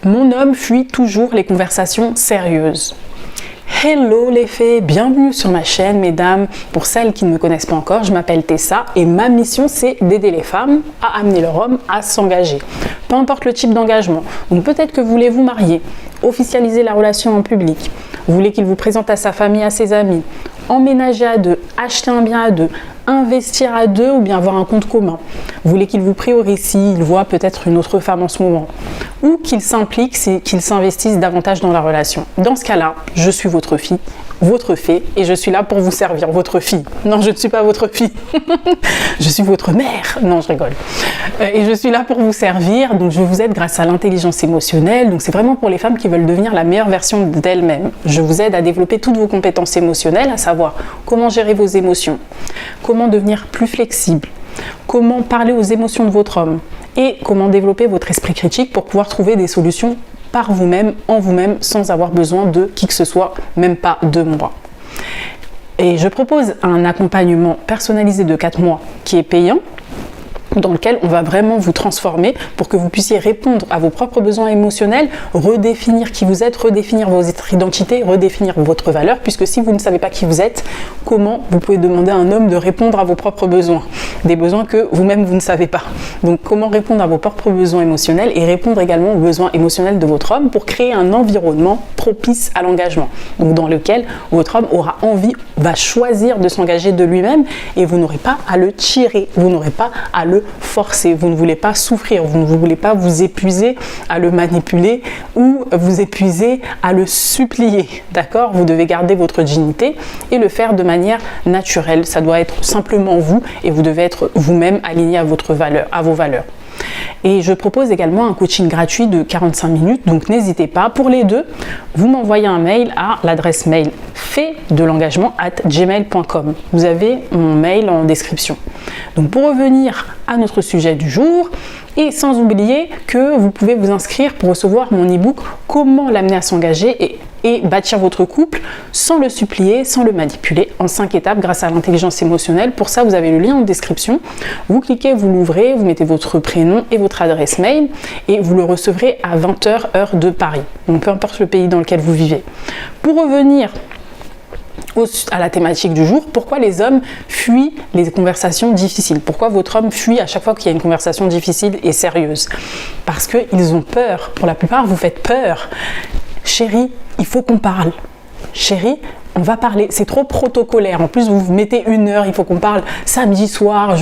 Mon homme fuit toujours les conversations sérieuses. Hello les fées, bienvenue sur ma chaîne mesdames. Pour celles qui ne me connaissent pas encore, je m'appelle Tessa et ma mission c'est d'aider les femmes à amener leur homme à s'engager. Peu importe le type d'engagement. Donc peut-être que vous voulez vous marier, officialiser la relation en public, vous voulez qu'il vous présente à sa famille, à ses amis, emménager à deux, acheter un bien à deux, investir à deux ou bien avoir un compte commun. Vous voulez qu'il vous priorise s'il voit peut-être une autre femme en ce moment. Ou qu'il s'implique, qu'il s'investisse davantage dans la relation. Dans ce cas-là, je suis votre fille, votre fée, et je suis là pour vous servir, votre fille. Non, je ne suis pas votre fille. Je suis votre mère. Non, je rigole. Et je suis là pour vous servir, donc je vous aide grâce à l'intelligence émotionnelle. Donc c'est vraiment pour les femmes qui veulent devenir la meilleure version d'elles-mêmes. Je vous aide à développer toutes vos compétences émotionnelles, à savoir comment gérer vos émotions, comment devenir plus flexible, comment parler aux émotions de votre homme et comment développer votre esprit critique pour pouvoir trouver des solutions par vous-même, en vous-même, sans avoir besoin de qui que ce soit, même pas de moi. Et je propose un accompagnement personnalisé de 4 mois qui est payant, dans lequel on va vraiment vous transformer pour que vous puissiez répondre à vos propres besoins émotionnels, redéfinir qui vous êtes, redéfinir votre identité, redéfinir votre valeur, puisque si vous ne savez pas qui vous êtes, comment vous pouvez demander à un homme de répondre à vos propres besoins, des besoins que vous-même vous ne savez pas. Donc comment répondre à vos propres besoins émotionnels et répondre également aux besoins émotionnels de votre homme pour créer un environnement propice à l'engagement, donc dans lequel votre homme aura envie, va choisir de s'engager de lui-même et vous n'aurez pas à le tirer, vous n'aurez pas à le forcer, vous ne voulez pas souffrir, vous ne voulez pas vous épuiser à le manipuler ou vous épuiser à le supplier, d'accord? Vous devez garder votre dignité et le faire de manière naturelle, ça doit être simplement vous et vous devez être vous-même aligné à votre valeur, à vos valeurs. Et je propose également un coaching gratuit de 45 minutes, donc n'hésitez pas. Pour les deux, vous m'envoyez un mail à l'adresse mail fée-de-l'engagement@gmail.com. Vous avez mon mail en description. Donc pour revenir à notre sujet du jour, et sans oublier que vous pouvez vous inscrire pour recevoir mon e-book Comment l'amener à s'engager et bâtir votre couple sans le supplier, sans le manipuler, en 5 étapes grâce à l'intelligence émotionnelle. Pour ça, vous avez le lien en description. Vous cliquez, vous l'ouvrez, vous mettez votre prénom et votre adresse mail et vous le recevrez à 20h heure de Paris. Donc peu importe le pays dans lequel vous vivez. Pour revenir à la thématique du jour, pourquoi les hommes fuient les conversations difficiles? Pourquoi votre homme fuit à chaque fois qu'il y a une conversation difficile et sérieuse? Parce qu'ils ont peur. Pour la plupart, vous faites peur. Chérie, il faut qu'on parle. Chérie, on va parler. C'est trop protocolaire. En plus, vous mettez 1 heure, il faut qu'on parle samedi soir.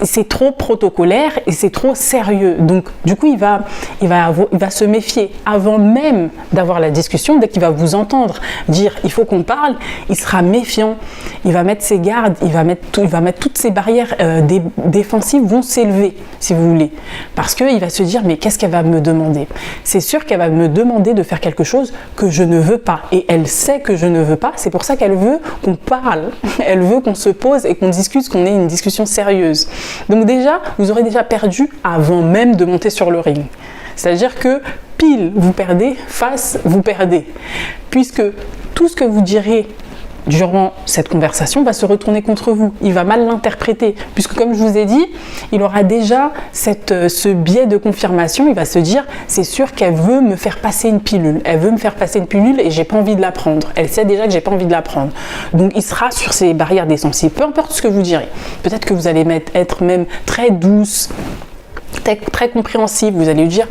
C'est trop protocolaire et c'est trop sérieux. Donc, du coup, il va se méfier. Avant même d'avoir la discussion, dès qu'il va vous entendre dire il faut qu'on parle, il sera méfiant. Il va mettre ses gardes, il va mettre toutes ses barrières défensives vont s'élever, si vous voulez. Parce qu'il va se dire mais qu'est-ce qu'elle va me demander? C'est sûr qu'elle va me demander de faire quelque chose que je ne veux pas. Et elle sait que je ne veux pas. C'est pour ça qu'elle veut qu'on parle. Elle veut qu'on se pose et qu'on discute, qu'on ait une discussion sérieuse. Donc déjà, vous aurez déjà perdu avant même de monter sur le ring. C'est-à-dire que pile, vous perdez, face, vous perdez. Puisque tout ce que vous direz durant cette conversation va se retourner contre vous. Il va mal l'interpréter. Puisque comme je vous ai dit, il aura déjà ce biais de confirmation. Il va se dire, c'est sûr qu'elle veut me faire passer une pilule. Elle veut me faire passer une pilule et j'ai pas envie de la prendre. Elle sait déjà que j'ai pas envie de la prendre. Donc il sera sur ces barrières défensives. Peu importe ce que vous direz. Peut-être que vous allez être même très douce, très compréhensive, vous allez lui dire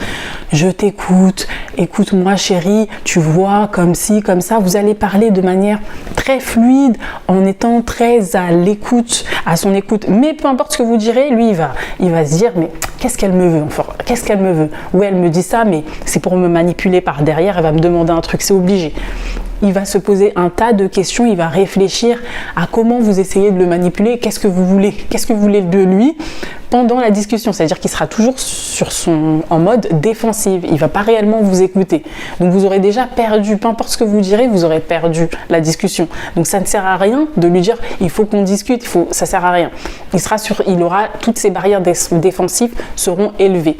je t'écoute, écoute-moi chérie, tu vois, comme ci, comme ça. Vous allez parler de manière très fluide en étant très à l'écoute, à son écoute. Mais peu importe ce que vous direz, lui il va se dire mais qu'est-ce qu'elle me veut enfin, qu'est-ce qu'elle me veut? Oui, elle me dit ça, mais c'est pour me manipuler par derrière, elle va me demander un truc, c'est obligé. Il va se poser un tas de questions, il va réfléchir à comment vous essayez de le manipuler, qu'est-ce que vous voulez de lui pendant la discussion. C'est-à-dire qu'il sera toujours en mode défensif, il ne va pas réellement vous écouter. Donc vous aurez déjà perdu, peu importe ce que vous direz, vous aurez perdu la discussion. Donc ça ne sert à rien de lui dire il faut qu'on discute, ça ne sert à rien. Il aura toutes ces barrières défensives seront élevées.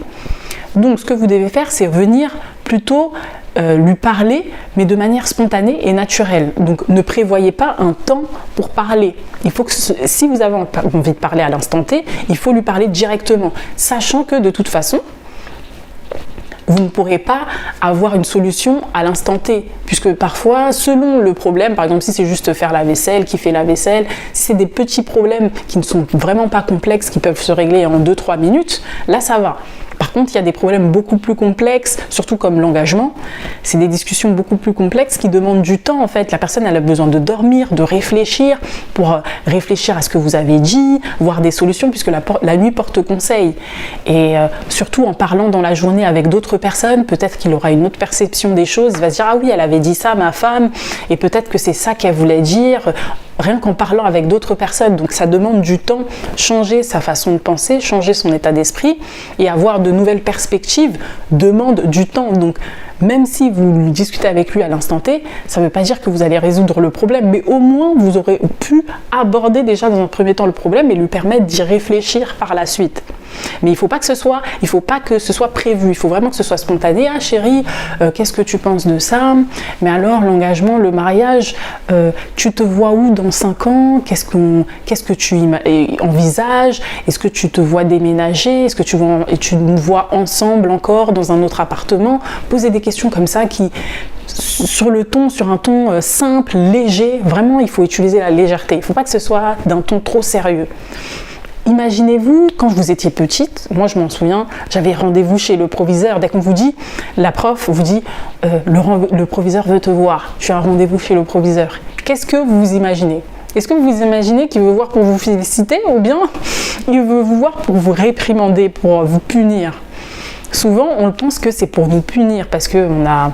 Donc ce que vous devez faire, c'est venir plutôt lui parler, mais de manière spontanée et naturelle. Donc ne prévoyez pas un temps pour parler. Il faut que si vous avez envie de parler à l'instant T, il faut lui parler directement, sachant que de toute façon, vous ne pourrez pas avoir une solution à l'instant T, puisque parfois, selon le problème, par exemple si c'est juste faire la vaisselle, qui fait la vaisselle, si c'est des petits problèmes qui ne sont vraiment pas complexes, qui peuvent se régler en 2-3 minutes, là ça va. Par contre, il y a des problèmes beaucoup plus complexes, surtout comme l'engagement. C'est des discussions beaucoup plus complexes qui demandent du temps. En fait, la personne elle a besoin de dormir, de réfléchir, pour réfléchir à ce que vous avez dit, voir des solutions, puisque la nuit porte conseil. Et surtout en parlant dans la journée avec d'autres personnes, peut-être qu'il aura une autre perception des choses. Il va se dire, ah oui, elle avait dit ça, ma femme, et peut-être que c'est ça qu'elle voulait dire. Rien qu'en parlant avec d'autres personnes. Donc ça demande du temps, changer sa façon de penser, changer son état d'esprit et avoir de nouvelles perspectives demande du temps. Donc même si vous discutez avec lui à l'instant T, ça ne veut pas dire que vous allez résoudre le problème, mais au moins vous aurez pu aborder déjà dans un premier temps le problème et lui permettre d'y réfléchir par la suite. Mais il ne faut pas que ce soit prévu, il faut vraiment que ce soit spontané. Ah chérie, qu'est-ce que tu penses de ça? Mais alors l'engagement, le mariage, tu te vois où dans 5 ans? Qu'est-ce que tu envisages? Est-ce que tu te vois déménager? Est-ce que tu nous vois ensemble encore dans un autre appartement? Poser des questions comme ça qui, sur un ton simple, léger. Vraiment, il faut utiliser la légèreté. Il ne faut pas que ce soit d'un ton trop sérieux. Imaginez-vous, quand vous étiez petite, moi je m'en souviens, j'avais rendez-vous chez le proviseur. Dès qu'on vous dit, la prof vous dit, le proviseur veut te voir, tu as un rendez-vous chez le proviseur. Qu'est-ce que vous imaginez? Est-ce que vous imaginez qu'il veut vous voir pour vous féliciter ou bien il veut vous voir pour vous réprimander, pour vous punir? Souvent, on pense que c'est pour nous punir parce qu'on a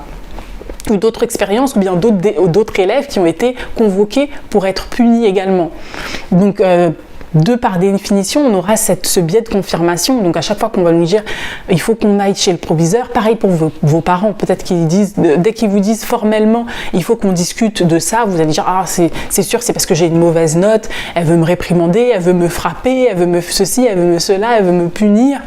eu d'autres expériences ou bien d'autres élèves qui ont été convoqués pour être punis également. Donc, par définition, on aura ce biais de confirmation. Donc à chaque fois qu'on va nous dire il faut qu'on aille chez le proviseur, pareil pour vos parents, peut-être qu'ils disent, dès qu'ils vous disent formellement il faut qu'on discute de ça, vous allez dire ah c'est sûr, c'est parce que j'ai une mauvaise note, elle veut me réprimander, elle veut me frapper, elle veut me ceci, elle veut me cela, elle veut me punir.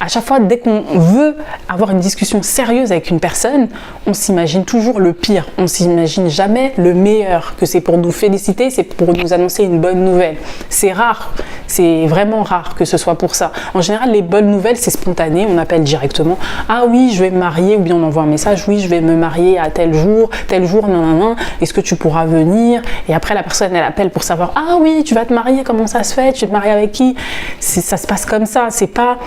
À chaque fois, dès qu'on veut avoir une discussion sérieuse avec une personne, on s'imagine toujours le pire, on s'imagine jamais le meilleur, que c'est pour nous féliciter, c'est pour nous annoncer une bonne nouvelle. C'est rare. C'est vraiment rare que ce soit pour ça. En général, les bonnes nouvelles, c'est spontané. On appelle directement. Ah oui, je vais me marier. Ou bien on envoie un message. Oui, je vais me marier à tel jour, nan. Est-ce que tu pourras venir? Et après, la personne, elle appelle pour savoir. Ah oui, tu vas te marier. Comment ça se fait? Tu vas te marier avec qui? Ça se passe comme ça. C'est pas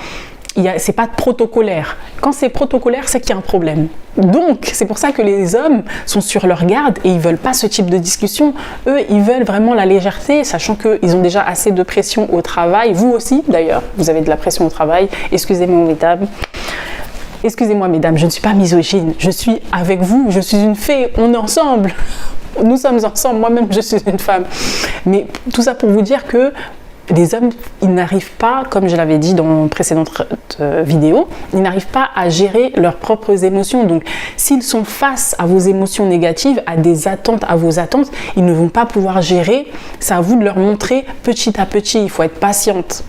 protocolaire. Quand c'est protocolaire, c'est qu'il y a un problème. Donc, c'est pour ça que les hommes sont sur leur garde et ils veulent pas ce type de discussion. Eux, ils veulent vraiment la légèreté, sachant qu'ils ont déjà assez de pression au travail. Vous aussi, d'ailleurs, vous avez de la pression au travail. Excusez-moi, mesdames, je ne suis pas misogyne. Je suis avec vous, je suis une fée, on est ensemble. Nous sommes ensemble, moi-même, je suis une femme. Mais tout ça pour vous dire que les hommes, ils n'arrivent pas, comme je l'avais dit dans une précédente vidéo, ils n'arrivent pas à gérer leurs propres émotions. Donc, s'ils sont face à vos émotions négatives, à vos attentes, ils ne vont pas pouvoir gérer. C'est à vous de leur montrer petit à petit. Il faut être patiente.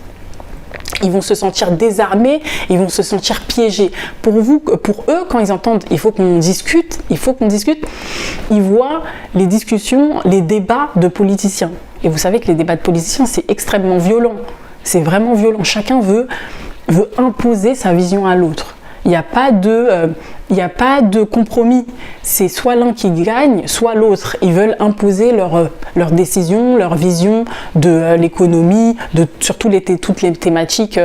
Ils vont se sentir désarmés, ils vont se sentir piégés. Pour eux, quand ils entendent il faut qu'on discute, ils voient les discussions, les débats de politiciens. Et vous savez que les débats de politiciens, c'est extrêmement violent. C'est vraiment violent. Chacun veut imposer sa vision à l'autre. Il n'y a pas de compromis. C'est soit l'un qui gagne, soit l'autre. Ils veulent imposer leur décision, leur vision de l'économie, sur toutes les thématiques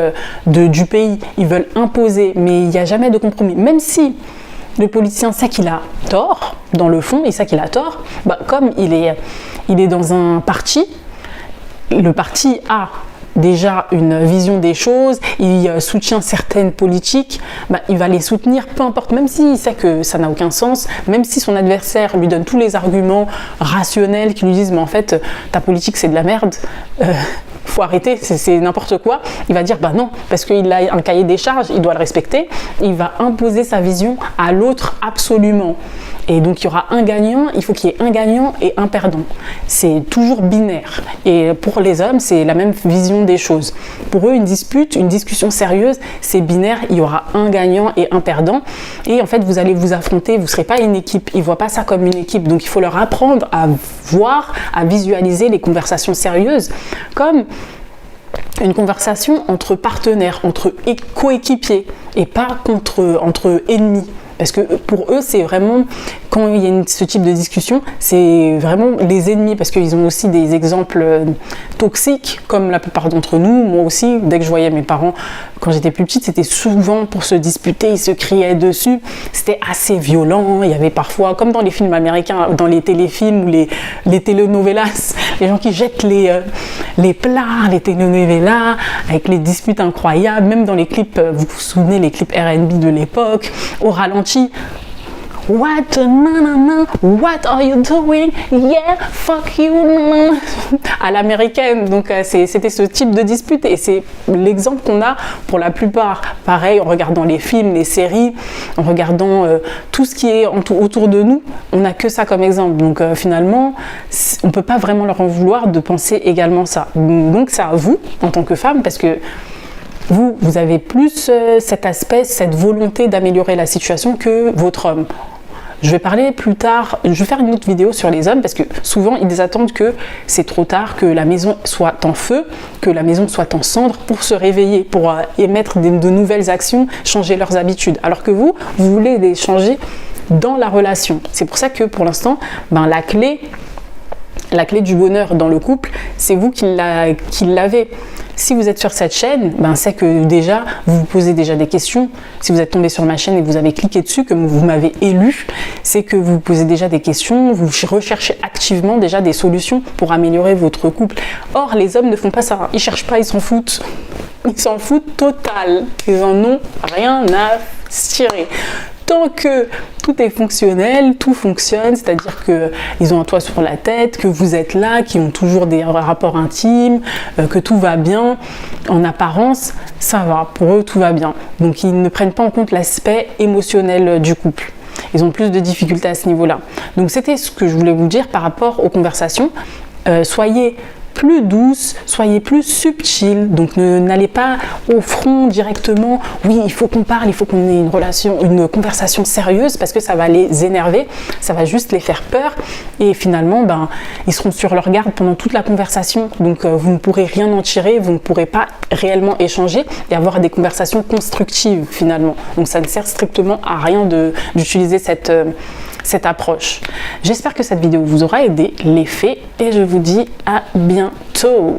du pays. Ils veulent imposer, mais il n'y a jamais de compromis. Même si le politicien sait qu'il a tort, dans le fond, il sait qu'il a tort, comme il est dans un parti, le parti a déjà une vision des choses, il soutient certaines politiques, il va les soutenir, peu importe, même s'il sait que ça n'a aucun sens, même si son adversaire lui donne tous les arguments rationnels qui lui disent mais en fait ta politique c'est de la merde, faut arrêter, c'est n'importe quoi, il va dire non, parce qu'il a un cahier des charges, il doit le respecter, il va imposer sa vision à l'autre absolument. Et donc il y aura un gagnant, il faut qu'il y ait un gagnant et un perdant. C'est toujours binaire. Et pour les hommes, c'est la même vision des choses. Pour eux, une discussion sérieuse, c'est binaire, il y aura un gagnant et un perdant. Et en fait, vous allez vous affronter, vous ne serez pas une équipe. Ils ne voient pas ça comme une équipe. Donc il faut leur apprendre à voir, à visualiser les conversations sérieuses comme une conversation entre partenaires, entre coéquipiers et pas entre ennemis. Parce que pour eux, c'est vraiment, quand il y a ce type de discussion, c'est vraiment les ennemis, parce qu'ils ont aussi des exemples toxiques, comme la plupart d'entre nous. Moi aussi, dès que je voyais mes parents, quand j'étais plus petite, c'était souvent pour se disputer, ils se criaient dessus. C'était assez violent. Il y avait parfois, comme dans les films américains, dans les téléfilms ou les telenovelas, les gens qui jettent les plats, les telenovelas, avec les disputes incroyables, même dans les clips, vous vous souvenez, les clips R&B de l'époque, au ralenti. What, nanana, what are you doing? Yeah, fuck you, nanana. À l'américaine. Donc c'était ce type de dispute et c'est l'exemple qu'on a pour la plupart. Pareil, en regardant les films, les séries, en regardant tout ce qui est autour de nous, on n'a que ça comme exemple. Donc finalement, on ne peut pas vraiment leur en vouloir de penser également ça. Donc c'est à vous, en tant que femme, parce que vous avez plus cet aspect, cette volonté d'améliorer la situation que votre homme. Je vais parler plus tard, je vais faire une autre vidéo sur les hommes parce que souvent ils attendent que c'est trop tard, que la maison soit en feu, que la maison soit en cendres pour se réveiller, pour émettre de nouvelles actions, changer leurs habitudes. Alors que vous voulez les changer dans la relation. C'est pour ça que pour l'instant, la clé du bonheur dans le couple, c'est vous qui l'avez. Si vous êtes sur cette chaîne, c'est que déjà, vous vous posez déjà des questions. Si vous êtes tombé sur ma chaîne et que vous avez cliqué dessus, que vous m'avez élu, c'est que vous vous posez déjà des questions, vous recherchez activement déjà des solutions pour améliorer votre couple. Or, les hommes ne font pas ça. Ils cherchent pas, ils s'en foutent. Ils s'en foutent total. Ils en ont rien à cirer. Tant que tout est fonctionnel, tout fonctionne, c'est-à-dire qu'ils ont un toit sur la tête, que vous êtes là, qu'ils ont toujours des rapports intimes, que tout va bien, en apparence, ça va, pour eux tout va bien. Donc ils ne prennent pas en compte l'aspect émotionnel du couple. Ils ont plus de difficultés à ce niveau-là. Donc c'était ce que je voulais vous dire par rapport aux conversations. Soyez plus douce, soyez plus subtil, donc n'allez pas au front directement, oui il faut qu'on parle, il faut qu'on ait une conversation sérieuse parce que ça va les énerver, ça va juste les faire peur et finalement ils seront sur leur garde pendant toute la conversation, donc vous ne pourrez rien en tirer, vous ne pourrez pas réellement échanger et avoir des conversations constructives finalement, donc ça ne sert strictement à rien d'utiliser cette approche. J'espère que cette vidéo vous aura aidé, les faits, et je vous dis à bientôt.